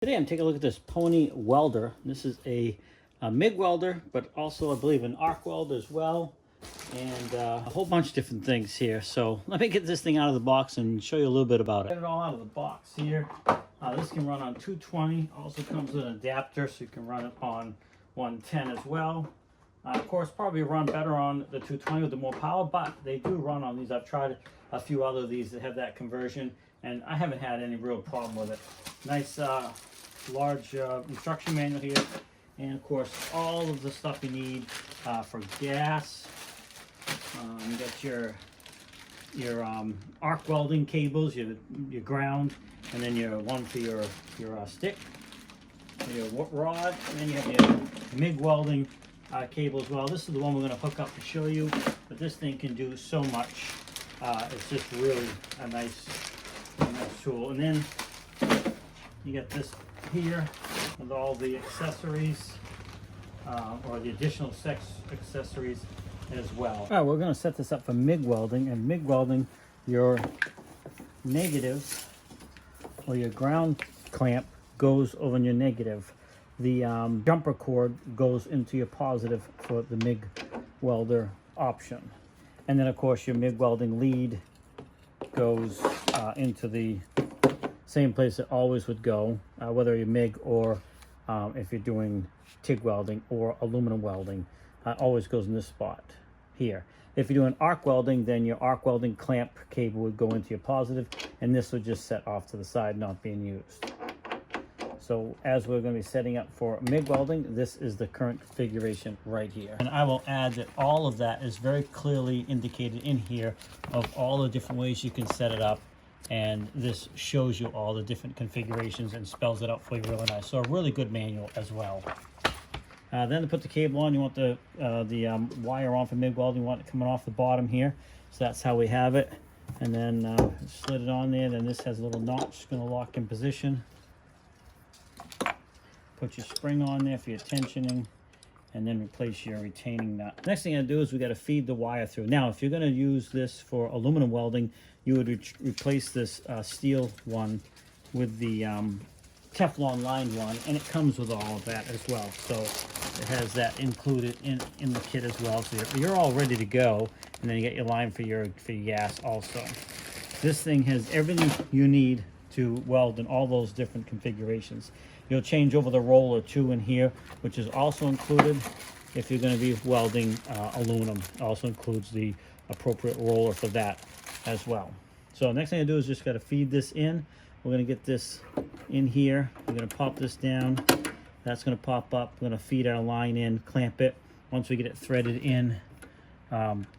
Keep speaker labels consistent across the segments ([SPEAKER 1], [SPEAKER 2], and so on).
[SPEAKER 1] Today I'm taking a look at this PONEY welder. This is a MIG welder, but also I believe an arc welder as well, and a whole bunch of different things here. So let me get this thing out of the box and show you a little bit about it. Get it all out of the box here. This can run on 220. Also comes with an adapter, so you can run it on 110 as well. Of course, probably run better on the 220 with the more power, but they do run on these. I've tried a few other of these that have that conversion, and I haven't had any real problem with it. Nice large instruction manual here, and of course all of the stuff you need for gas. You got your arc welding cables, your ground, and then your one for your stick, your rod, and then you have your MIG welding cable as well. This is the one we're going to hook up to show you, but this thing can do so much. It's just really a nice tool. And then you get this here with all the accessories, or the additional accessories as well. All right, we're going to set this up for MIG welding. And MIG welding, your negative or your ground clamp goes over your negative. The jumper cord goes into your positive for the MIG welder option. And then of course your MIG welding lead goes into the same place it always would go, whether you're MIG or if you're doing TIG welding or aluminum welding, always goes in this spot here. If you're doing arc welding, then your arc welding clamp cable would go into your positive, and this would just set off to the side, not being used. So as we're going to be setting up for MIG welding, this is the current configuration right here. And I will add that all of that is very clearly indicated in here of all the different ways you can set it up. And this shows you all the different configurations and spells it out for you really nice. So a really good manual as well. Then to put the cable on, you want the wire on for MIG welding. You want it coming off the bottom here. So that's how we have it. And then slid it on there. Then this has a little notch. It's going to lock in position. Put your spring on there for your tensioning, and then replace your retaining nut. Next thing I do is we got to feed the wire through. Now, if you're going to use this for aluminum welding, you would replace this steel one with the Teflon lined one, and it comes with all of that as well. So it has that included in the kit as well. So you're all ready to go, and then you get your line for your gas also. This thing has everything you need to weld in all those different configurations. You'll change over the roller too in here, which is also included if you're going to be welding aluminum. It also includes the appropriate roller for that as well. So next thing I do is just got to feed this in. We're going to get this in here. We're going to pop this down. That's going to pop up. We're going to feed our line in, clamp it. Once we get it threaded in,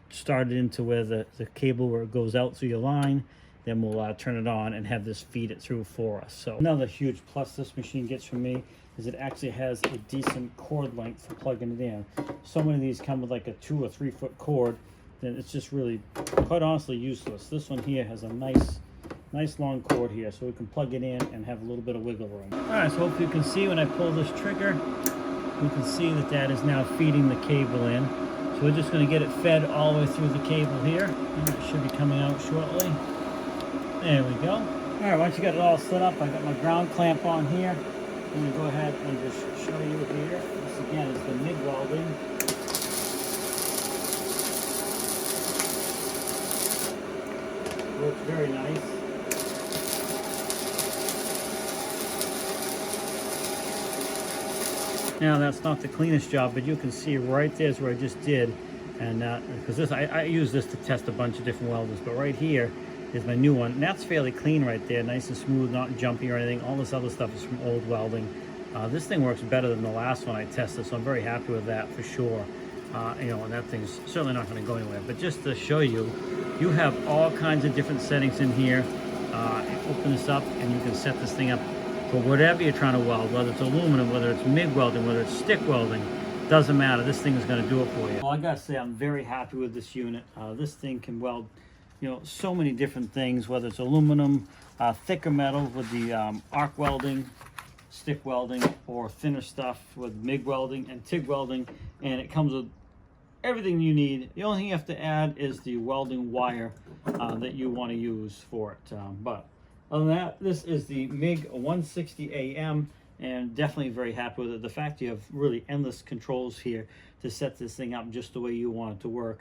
[SPEAKER 1] start it into where the cable where it goes out through your line. Then we'll turn it on and have this feed it through for us. So another huge plus this machine gets from me is it actually has a decent cord length for plugging it in. So many of these come with like a 2 or 3 foot cord, then it's just really, quite honestly, useless. This one here has a nice long cord here, so we can plug it in and have a little bit of wiggle room. All right, so hope you can see when I pull this trigger, we can see that is now feeding the cable in. So we're just going to get it fed all the way through the cable here, and it should be coming out shortly. There we go. All right, once you got it all set up, I got my ground clamp on here. I'm going to go ahead and just show you here. This again is the MIG welding. Works very nice. Now that's not the cleanest job, but you can see right there's where I just did, and because I use this to test a bunch of different welders, but right here is my new one, and that's fairly clean right there, nice and smooth, not jumpy or anything. All this other stuff is from old welding. This thing works better than the last one I tested, so I'm very happy with that for sure. You know, and that thing's certainly not going to go anywhere. But just to show you, you have all kinds of different settings in here. Open this up, and you can set this thing up for whatever you're trying to weld, whether it's aluminum, whether it's MIG welding, whether it's stick welding. Doesn't matter. This thing is going to do it for you. Well, I gotta say, I'm very happy with this unit. This thing can weld, you know, so many different things, whether it's aluminum, thicker metal with the arc welding, stick welding, or thinner stuff with MIG welding and TIG welding, and it comes with everything you need. The only thing you have to add is the welding wire that you want to use for it. But Other than that, this is the MIG 160 AM, and definitely very happy with it. The fact you have really endless controls here to set this thing up just the way you want it to work.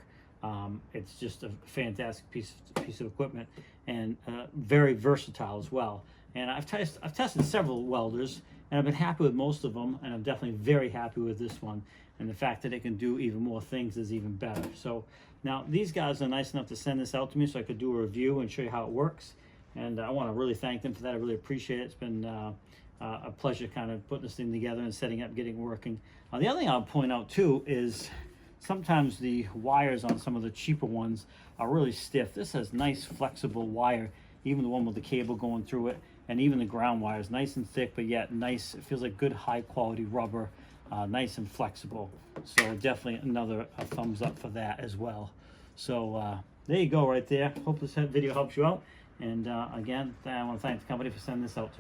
[SPEAKER 1] It's just a fantastic piece of equipment, and very versatile as well. And I've tested several welders, and I've been happy with most of them, and I'm definitely very happy with this one. And the fact that it can do even more things is even better. So now these guys are nice enough to send this out to me so I could do a review and show you how it works. And I want to really thank them for that. I really appreciate it. It's been a pleasure kind of putting this thing together and setting up, getting working. The other thing I'll point out too is sometimes the wires on some of the cheaper ones are really stiff. This has nice flexible wire, even the one with the cable going through it, and even the ground wire is nice and thick, but yet nice. It feels like good high quality rubber, nice and flexible. So definitely another thumbs up for that as well. So there you go right there. Hope this video helps you out. And again, I want to thank the company for sending this out to me.